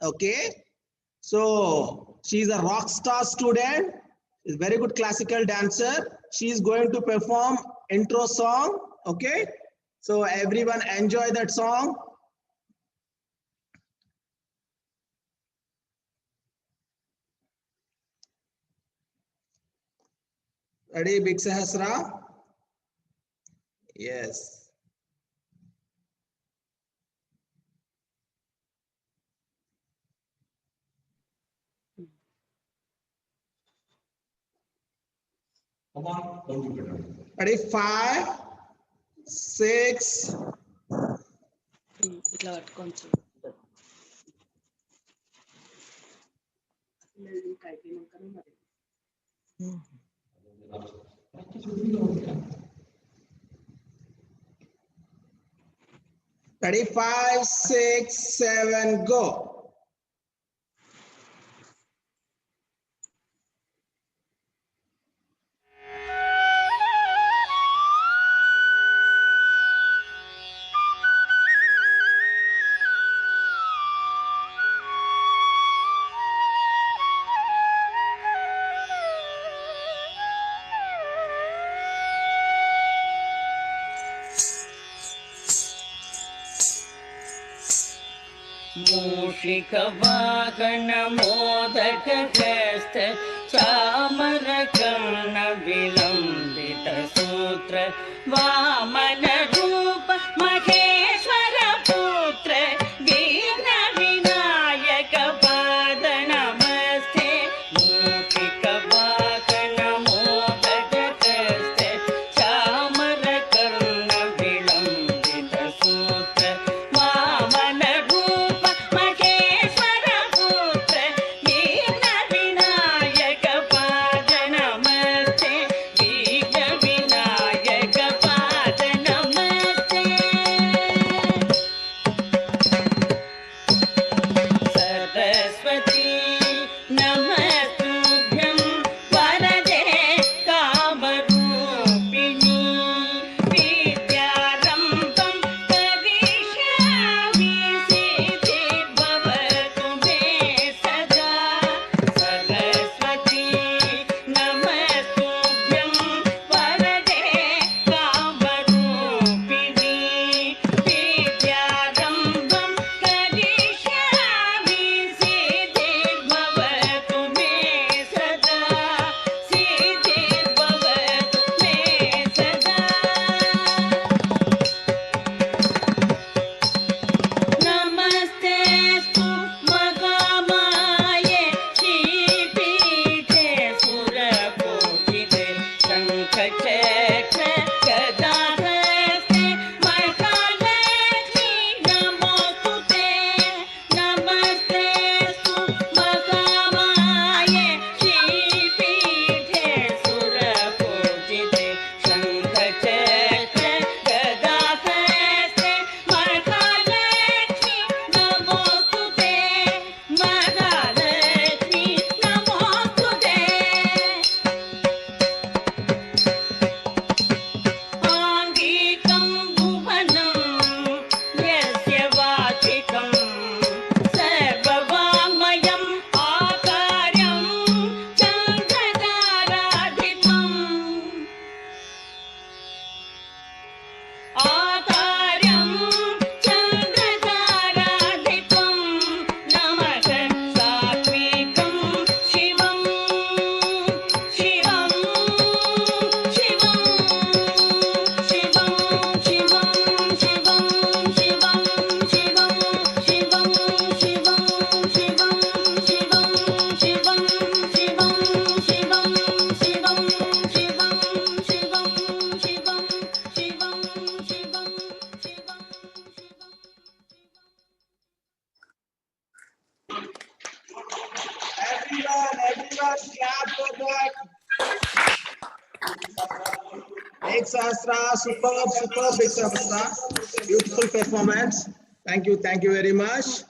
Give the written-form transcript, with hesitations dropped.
Okay. So she is a rock star student. Is very good classical dancer. She is going to perform intro song. Okay. So everyone enjoy that song. Ready, Big Sahasra? Yes. Ready, 5, 6. Ready, 5, 6, 7, go. मूषिकवाहन मोदकहस्त चामरकर्ण विलम्बित सूत्र वामन रूप महेश्वर पुत्र विघ्न विनायक पाद नमस्ते मूषिकवाहन मोदकहस्त चामरकर्ण विलम्बित सूत्र Vaman Everyone clap for that. Big Sahasra, superb, Big Sahasra. Beautiful performance. Thank you very much.